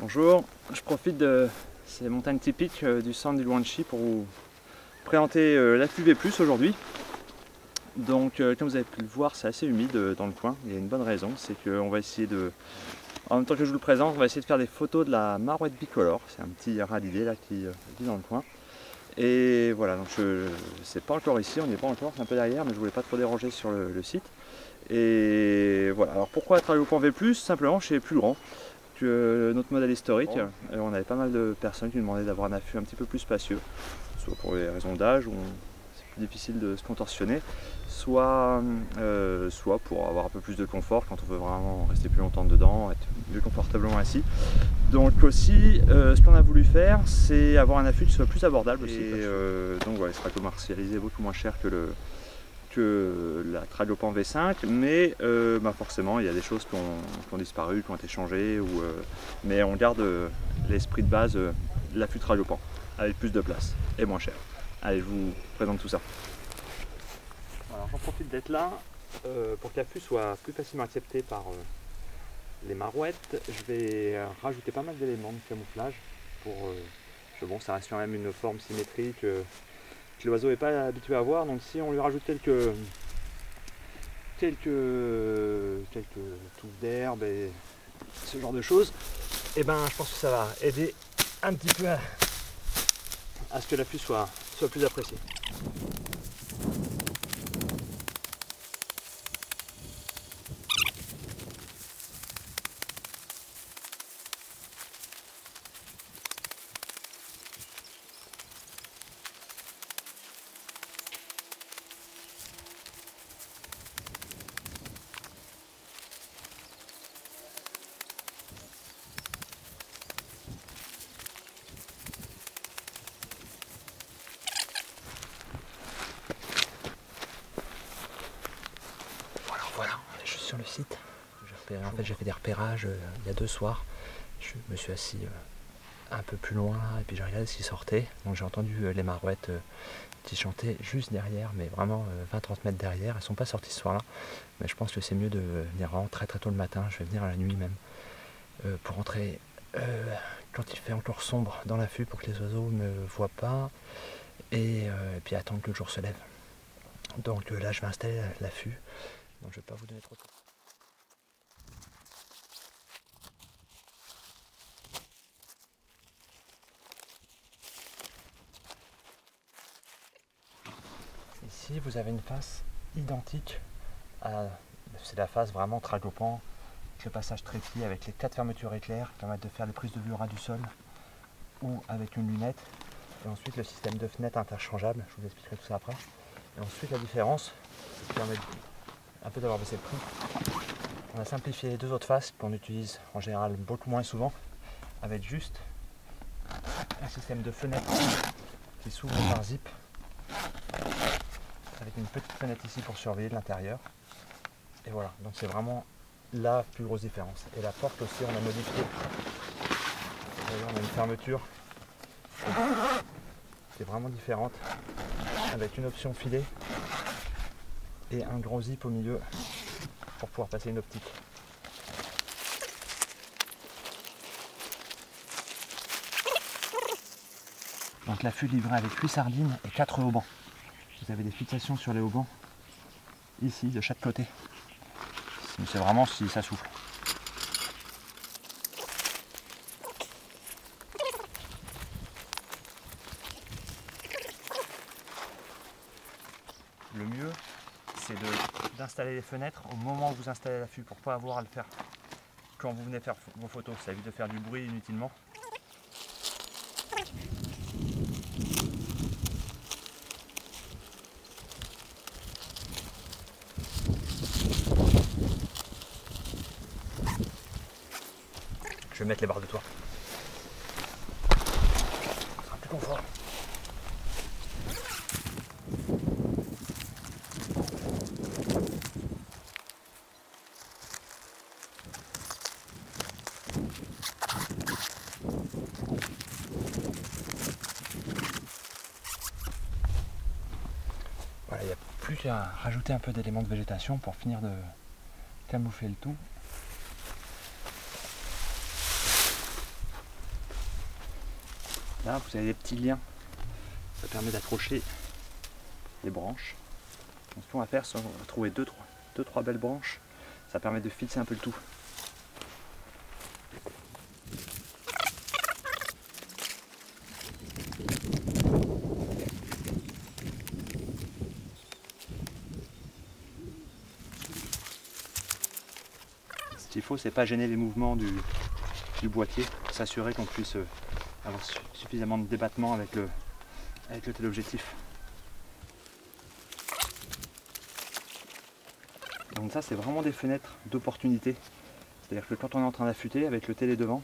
Bonjour, je profite de ces montagnes typiques du centre du Luanchi pour vous présenter l'affût V+ aujourd'hui. Donc comme vous avez pu le voir, c'est assez humide dans le coin. Il y a une bonne raison, c'est qu'on va essayer de, en même temps que je vous le présente, on va essayer de faire des photos de la marouette bicolore. C'est un petit ralidé là qui vit dans le coin. Et voilà, donc c'est pas encore ici, on n'y est pas encore, c'est un peu derrière, mais je voulais pas trop déranger sur le site. Et voilà, alors pourquoi Tragopan V+? Simplement, chez plus grand que notre modèle historique. On avait pas mal de personnes qui nous demandaient d'avoir un affût un petit peu plus spacieux, soit pour des raisons d'âge où c'est plus difficile de se contorsionner, soit pour avoir un peu plus de confort quand on veut vraiment rester plus longtemps dedans, être plus confortablement assis. Donc aussi, ce qu'on a voulu faire, c'est avoir un affût qui soit plus abordable aussi. Donc voilà, il sera commercialisé beaucoup moins cher que la Tragopan V5, mais forcément il y a des choses qui ont disparu, qui ont été changées, mais on garde l'esprit de base de l'affût Tragopan, avec plus de place et moins cher. Allez, je vous présente tout ça. Alors j'en profite d'être là pour que l'affût soit plus facilement accepté par les marouettes. Je vais rajouter pas mal d'éléments de camouflage pour bon, ça reste quand même une forme symétrique que l'oiseau n'est pas habitué à voir, donc si on lui rajoute quelques touffes d'herbe et ce genre de choses, et ben je pense que ça va aider un petit peu à ce que l'affût soit plus apprécié. Voilà, je suis sur le site. En fait, j'ai fait des repérages il y a 2 soirs. Je me suis assis un peu plus loin et puis j'ai regardé ce qui sortait. Donc j'ai entendu les marouettes qui chantaient juste derrière, mais vraiment 20-30 mètres derrière. Elles ne sont pas sorties ce soir-là, mais je pense que c'est mieux de venir vraiment très tôt le matin. Je vais venir à la nuit même pour rentrer quand il fait encore sombre dans l'affût pour que les oiseaux ne me voient pas et puis attendre que le jour se lève. Donc là, je vais installer l'affût. Donc je ne vais pas vous donner trop de temps. Ici vous avez une face identique à... C'est la face vraiment Tragopan, avec le passage trépied avec les 4 fermetures éclairs qui permettent de faire les prises de vue au ras du sol ou avec une lunette. Et ensuite le système de fenêtres interchangeable, je vous expliquerai tout ça après. Et ensuite la différence, qui permet un peu d'avoir baissé le prix. On a simplifié les 2 autres faces qu'on utilise en général beaucoup moins souvent, avec juste un système de fenêtre qui s'ouvre par zip, avec une petite fenêtre ici pour surveiller de l'intérieur. Et voilà, donc c'est vraiment la plus grosse différence. Et la porte aussi, on a modifié. Vous voyez, on a une fermeture qui est vraiment différente, avec une option filet et un gros zip au milieu pour pouvoir passer une optique. Donc l'affût livré avec 8 sardines et 4 haubans. Vous avez des fixations sur les haubans, ici, de chaque côté. C'est vraiment si ça souffle. Le mieux, c'est d'installer les fenêtres au moment où vous installez l'affût pour ne pas avoir à le faire quand vous venez faire vos photos. Ça évite de faire du bruit inutilement. Je vais mettre les barres de toit. Ça sera plus confort. Voilà, il n'y a plus qu'à rajouter un peu d'éléments de végétation pour finir de camoufler le tout. Là vous avez des petits liens, ça permet d'accrocher les branches. Donc ce qu'on va faire, c'est on va trouver 2-3 belles branches, ça permet de fixer un peu le tout. Ce qu'il faut, c'est pas gêner les mouvements du boîtier, s'assurer qu'on puisse avoir suffisamment de débattement avec le téléobjectif. Donc ça, c'est vraiment des fenêtres d'opportunité. C'est-à-dire que quand on est en train d'affûter avec le télé devant,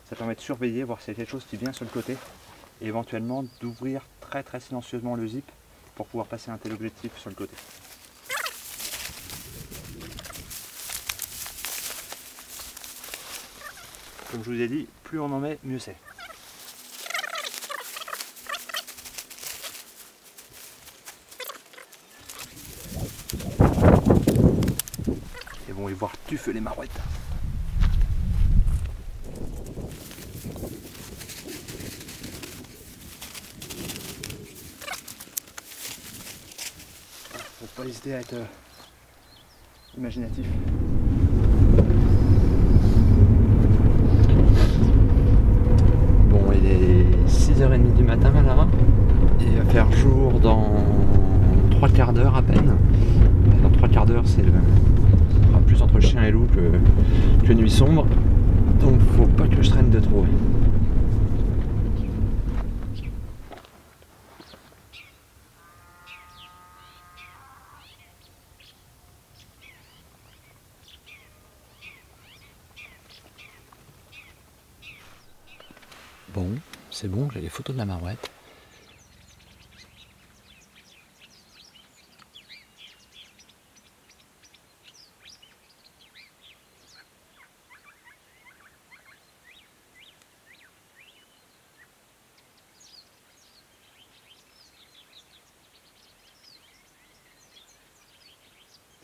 ça permet de surveiller, voir s'il y a quelque chose qui vient sur le côté et éventuellement d'ouvrir très silencieusement le zip pour pouvoir passer un téléobjectif sur le côté. Comme je vous ai dit, plus on en met, mieux c'est. Et bon, et voir tuffer les marouettes. Faut pas hésiter à être imaginatif. Bon, il est 6h30 du matin là. Il va faire jour dans 3 quarts d'heure à peine. Dans 3 quarts d'heure, c'est plus entre chien et loup que nuit sombre. Donc faut pas que je traîne de trop. Bon, c'est bon, j'ai les photos de la marouette.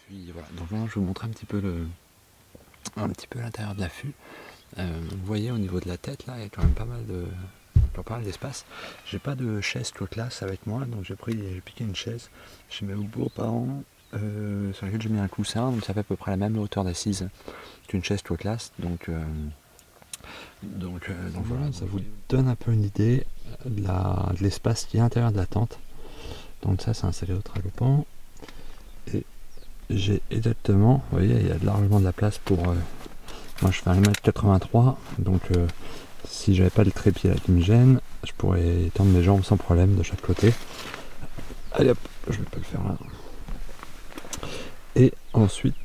Puis voilà, donc maintenant je vais vous montrer un petit peu l'intérieur de l'affût. Vous voyez au niveau de la tête là, il y a quand même pas mal d'espace. J'ai pas de chaise Clotlas avec moi, donc j'ai piqué une chaise chez mes beaux-parents sur laquelle j'ai mis un coussin, donc ça fait à peu près la même hauteur d'assise qu'une chaise Clotlas. Donc voilà, ça vous donne un peu une idée de l'espace qui est à l'intérieur de la tente. Donc ça c'est installé au tragopant. Et j'ai exactement, vous voyez, il y a largement de la place pour... moi je fais 1m83, donc si j'avais pas le trépied là qui me gêne, je pourrais étendre mes jambes sans problème de chaque côté. Allez hop, je vais pas le faire là. Et ensuite,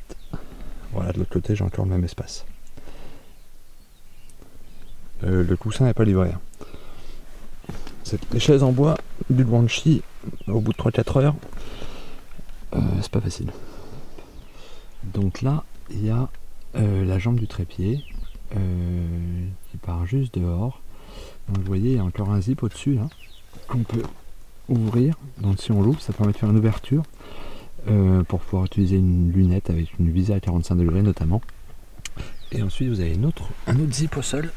voilà, de l'autre côté j'ai encore le même espace. Le coussin n'est pas livré. C'est les chaises en bois du Luanchi au bout de 3-4 heures. C'est pas facile. Donc là, il y a la jambe du trépied qui part juste dehors. Donc vous voyez, il y a encore un zip au-dessus là qu'on peut ouvrir. Donc si on l'ouvre, ça permet de faire une ouverture pour pouvoir utiliser une lunette avec une visée à 45 degrés notamment. Et ensuite vous avez un autre zip au sol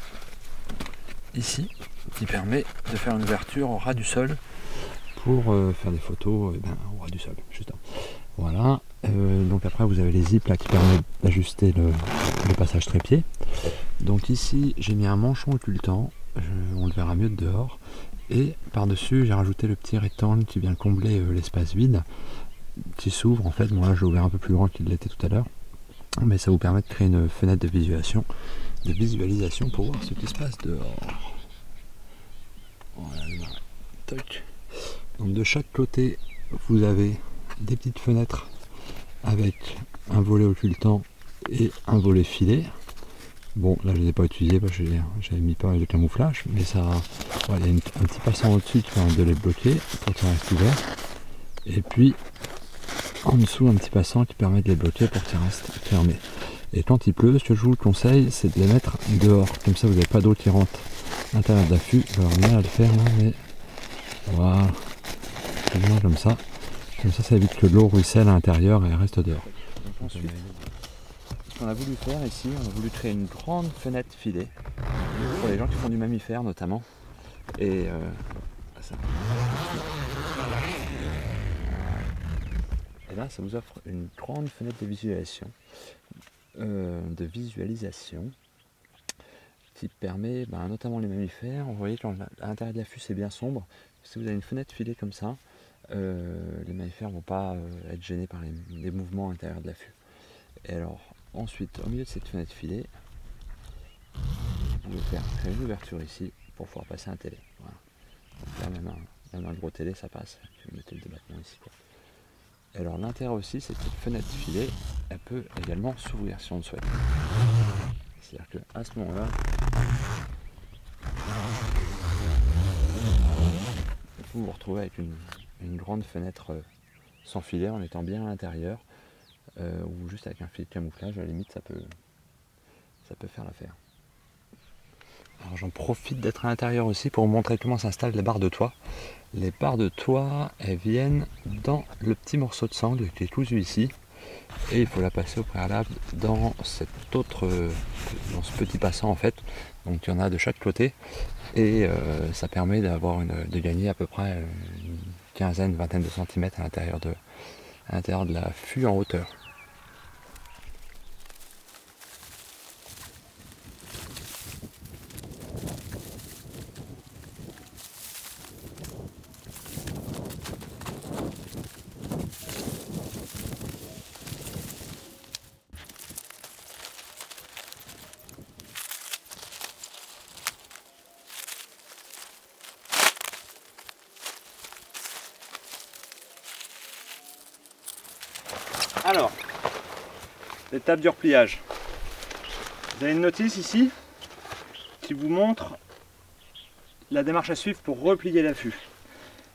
ici qui permet de faire une ouverture au ras du sol pour faire des photos au ras du sol juste là. Voilà, donc après vous avez les zips là qui permettent d'ajuster le passage trépied. Donc ici j'ai mis un manchon occultant, on le verra mieux de dehors, et par dessus j'ai rajouté le petit rectangle qui vient combler l'espace vide qui s'ouvre en fait. Bon là j'ai ouvert un peu plus grand qu'il l'était tout à l'heure, mais ça vous permet de créer une fenêtre de visualisation pour voir ce qui se passe dehors. Voilà, toc. Donc de chaque côté vous avez des petites fenêtres avec un volet occultant et un volet filet. Bon là je ne les ai pas utilisés parce que j'avais mis pas mal de camouflage, mais ça, voilà, il y a un petit passant au-dessus qui permet de les bloquer pour que ça reste ouvert, et puis en dessous un petit passant qui permet de les bloquer pour que ça reste fermé. Et quand il pleut, ce que je vous conseille, c'est de les mettre dehors, comme ça vous n'avez pas d'eau qui rentre à l'intérieur de l'affût. Je vais revenir à le faire là, mais voilà, comme ça. Comme ça évite que l'eau ruisselle à l'intérieur et reste dehors. Donc ensuite, ce qu'on a voulu faire ici, on a voulu créer une grande fenêtre filet pour les gens qui font du mammifère notamment. Et là, ça vous offre une grande fenêtre de visualisation, qui permet notamment les mammifères. Vous voyez qu'à l'intérieur de l'affût c'est bien sombre. Si vous avez une fenêtre filée comme ça, les mammifères ne vont pas être gênés par les mouvements à l'intérieur de l'affût. Et alors ensuite, au milieu de cette fenêtre filée, vous pouvez faire une ouverture ici pour pouvoir passer un télé. Voilà. Donc là, même un gros télé ça passe. Vous mettez le débattement ici, quoi. Et alors l'intérêt aussi, c'est que cette fenêtre filée, elle peut également s'ouvrir si on le souhaite. C'est-à-dire qu'à ce moment-là, vous vous retrouvez avec une grande fenêtre sans filet en étant bien à l'intérieur, ou juste avec un filet de camouflage, à la limite ça peut faire l'affaire. Alors j'en profite d'être à l'intérieur aussi pour vous montrer comment s'installent les barres de toit. Les barres de toit, elles viennent dans le petit morceau de sangle qui est cousu ici, et il faut la passer au préalable dans ce petit passant en fait. Donc il y en a de chaque côté, et ça permet de gagner à peu près une quinzaine, vingtaine de centimètres à l'intérieur de l'affût en hauteur. Alors, l'étape du repliage. Vous avez une notice ici qui vous montre la démarche à suivre pour replier l'affût.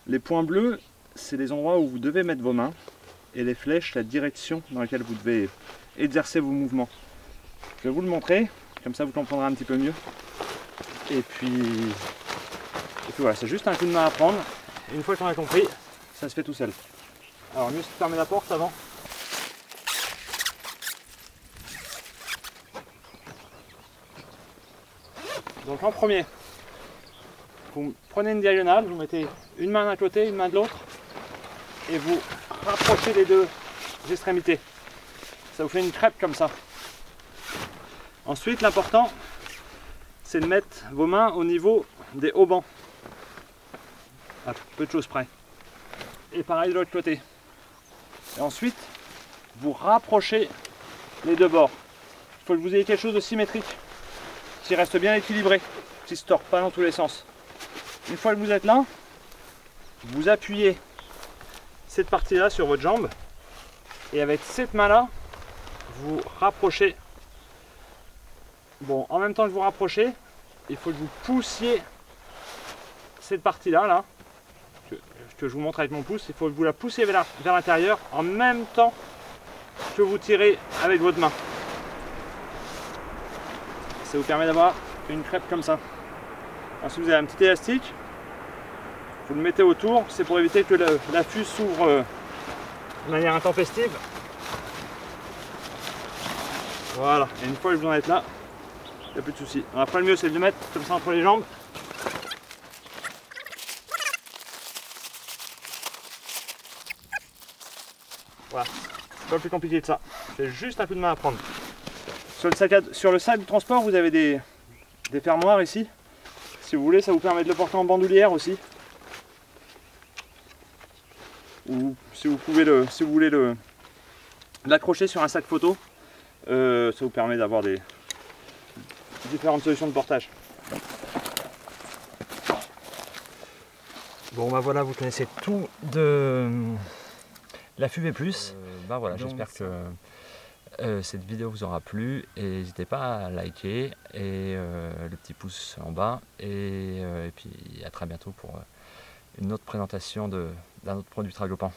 Les points bleus, c'est les endroits où vous devez mettre vos mains, et les flèches, la direction dans laquelle vous devez exercer vos mouvements. Je vais vous le montrer, comme ça vous comprendrez un petit peu mieux. Et puis voilà, c'est juste un coup de main à prendre. Et une fois qu'on a compris, ça se fait tout seul. Alors mieux c'est de fermer la porte avant. Donc en premier, vous prenez une diagonale, vous mettez une main d'un côté, une main de l'autre, et vous rapprochez les deux extrémités. Ça vous fait une crêpe comme ça. Ensuite, l'important, c'est de mettre vos mains au niveau des haubans, à peu de choses près. Et pareil de l'autre côté. Et ensuite, vous rapprochez les deux bords. Il faut que vous ayez quelque chose de symétrique, qui reste bien équilibré, qui ne se tord pas dans tous les sens. Une fois que vous êtes là, vous appuyez cette partie-là sur votre jambe, et avec cette main-là, vous rapprochez. Bon, en même temps que vous rapprochez, il faut que vous poussiez cette partie-là, là, que je vous montre avec mon pouce. Il faut que vous la poussiez vers l'intérieur en même temps que vous tirez avec votre main. Ça vous permet d'avoir une crêpe comme ça. Ensuite, vous avez un petit élastique. Vous le mettez autour. C'est pour éviter que l'affût s'ouvre de manière intempestive. Voilà. Et une fois que vous en êtes là, il n'y a plus de souci. Après, le mieux, c'est de le mettre comme ça entre les jambes. Voilà. C'est pas plus compliqué que ça. C'est juste un coup de main à prendre. Sur le sac de transport, vous avez des fermoirs ici. Si vous voulez, ça vous permet de le porter en bandoulière aussi. Ou si vous voulez l'accrocher sur un sac photo, ça vous permet d'avoir des différentes solutions de portage. Bon bah voilà, vous connaissez tout de la FUV+. Voilà, j'espère que cette vidéo vous aura plu, et n'hésitez pas à liker et le petit pouce en bas, et puis à très bientôt pour une autre présentation d'un autre produit Tragopan.